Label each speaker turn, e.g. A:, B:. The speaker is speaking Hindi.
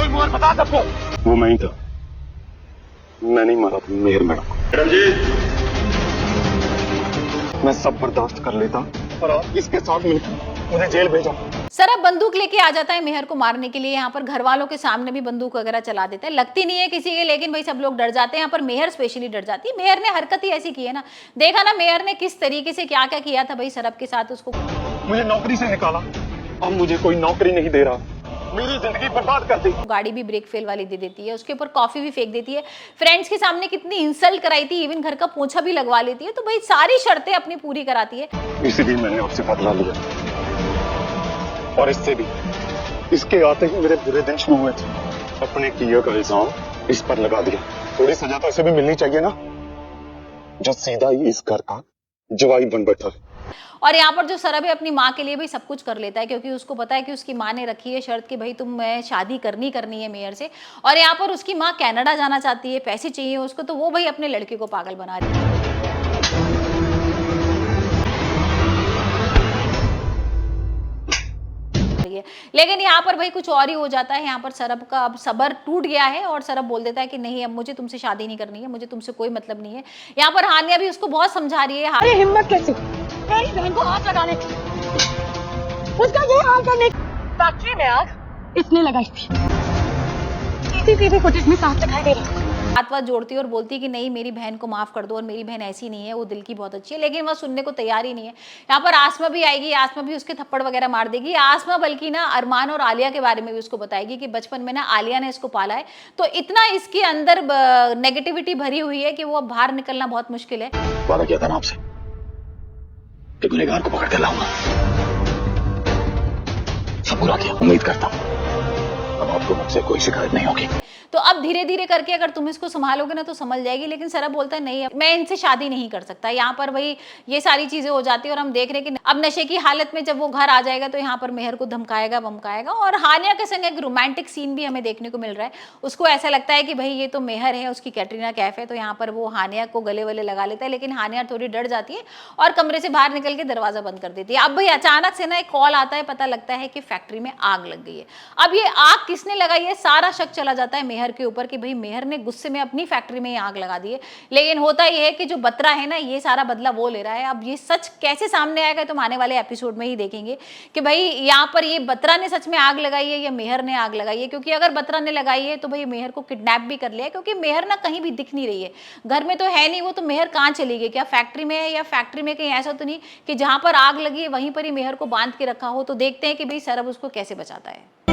A: बोल मोहर, बता सबको। वो मैं ही था, मैं नहीं मारा था मेहर मैडम जी। मैं सब बर्दाश्त कर लेता पर आप इसके साथ मिलकर मुझे जेल भेजा।
B: सरब बंदूक लेके आ जाता है मेहर को मारने के लिए। यहाँ पर घर वालों के सामने भी बंदूक वगैरह चला देता है, लगती नहीं है किसी के, लेकिन भाई सब लोग डर जाते हैं। यहाँ पर मेहर स्पेशली डर जाती है। मेहर ने हरकत ही ऐसी की है ना, देखा ना मेहर ने किस तरीके से क्या क्या किया था भाई सरब के साथ। उसको
A: मुझे नौकरी से निकाला, अब मुझे कोई नौकरी नहीं दे रहा, मेरी जिंदगी बर्बाद कर दी।
B: गाड़ी भी ब्रेक फेल वाली दे देती है, उसके ऊपर कॉफी भी फेंक देती है, फ्रेंड्स के सामने कितनी इंसल्ट कराई थी, इवन घर का पोछा भी लगवा लेती है। तो भाई सारी शर्तें अपनी पूरी कराती है।
A: इसीलिए मैंने आपसे बदला लिया, और इससे भी, इसके आते ही मेरे बुरे दिन शुरू हुए थे। अपने किए का इल्जाम इस पर लगा दिया। थोड़ी सजा तो इसे भी मिलनी चाहिए ना, जो सीधा ही इस घर का जवाई बन बैठा है।
B: और यहाँ पर जो सरब है अपनी माँ के लिए भी सब कुछ कर लेता है, क्योंकि उसको पता है कि उसकी माँ ने रखी है शर्त कि भाई तुम मैं शादी करनी है मेयर से। और यहाँ पर उसकी माँ कनाडा जाना चाहती है, पैसे चाहिए उसको, तो वो भाई अपने लड़के को पागल बना रही है। लेकिन यहाँ पर भाई कुछ और ही हो जाता है। यहाँ पर सरब का अब सब्र टूट गया है और सरब बोल देता है कि नहीं, अब मुझे तुमसे शादी नहीं करनी है, मुझे तुमसे कोई मतलब नहीं है। यहाँ पर हानिया भी उसको बहुत समझा रही है।
C: अरे हिम्मत कैसे मेरी बहन को हाथ लगाने की, उसका ये हाल करने की। फैक्ट्री में आग इसने लगाई थी, सीसीटीवी फुटेज में साफ दिखाई दे रहा है।
B: हाथ वाथ जोड़ती है और बोलती है कि नहीं मेरी बहन को माफ कर दो, और मेरी बहन ऐसी नहीं है, वो दिल की बहुत अच्छी है। लेकिन वह सुनने को तैयार ही नहीं है। यहाँ पर आसमा भी आएगी, आसमा भी उसके थप्पड़ वगैरह मार देगी। आसमा बल्कि ना अरमान और आलिया के बारे में भी उसको बताएगी कि बचपन में ना आलिया ने इसको पाला है, तो इतना इसके अंदर नेगेटिविटी भरी हुई है कि वो अब बाहर निकलना बहुत मुश्किल है।
A: वादा किया था ना आपसे कि गुनहगार को पकड़ कर लाऊंगा, सब पूरा किया। उम्मीद करता हूं अब आपको मुझसे कोई शिकायत नहीं होगी।
B: तो अब धीरे धीरे करके अगर तुम इसको संभालोगे ना तो समझ जाएगी। लेकिन सरब बोलता है नहीं, मैं इनसे शादी नहीं कर सकता। यहाँ पर भाई ये सारी चीजें हो जाती है और हम देख रहे हैं कि अब नशे की हालत में जब वो घर आ जाएगा तो यहाँ पर मेहर को धमकाएगा बमकाएगा। और हानिया के संग एक रोमांटिक सीन भी हमें देखने को मिल रहा है। उसको ऐसा लगता है कि भाई ये तो मेहर है, उसकी कैटरीना कैफ है, तो यहाँ पर वो हानिया को गले वले लगा लेता है। लेकिन हानिया थोड़ी डर जाती है और कमरे से बाहर निकल के दरवाजा बंद कर देती है। अब भाई अचानक से ना एक कॉल आता है, पता लगता है कि फैक्ट्री में आग लग गई है। अब ये आग किसने लगाई है, सारा शक चला जाता है मेहर के ऊपर कि भाई मेहर ने गुस्से में अपनी फैक्ट्री में आग लगा दी है। लेकिन होता यह है कि जो बत्रा है ना, ये सारा बदला वो ले रहा है। अब ये सच कैसे सामने आएगा तो आने वाले एपिसोड में ही देखेंगे कि भाई यहाँ पर ये बत्रा ने सच में आग लगाई है या मेहर ने आग लगाई है। क्योंकि अगर बत्रा ने लगाई है तो भाई मेहर को किडनैप भी कर लिया, क्योंकि मेहर ना कहीं भी दिख नहीं रही है, घर में तो है नहीं वो, तो मेहर कहाँ चली गई, क्या फैक्ट्री में है या फैक्ट्री में कहीं ऐसा तो नहीं कि जहां पर आग लगी है वहीं पर ही मेहर को बांध के रखा हो। तो देखते हैं कि भाई सरब उसको कैसे बचाता है।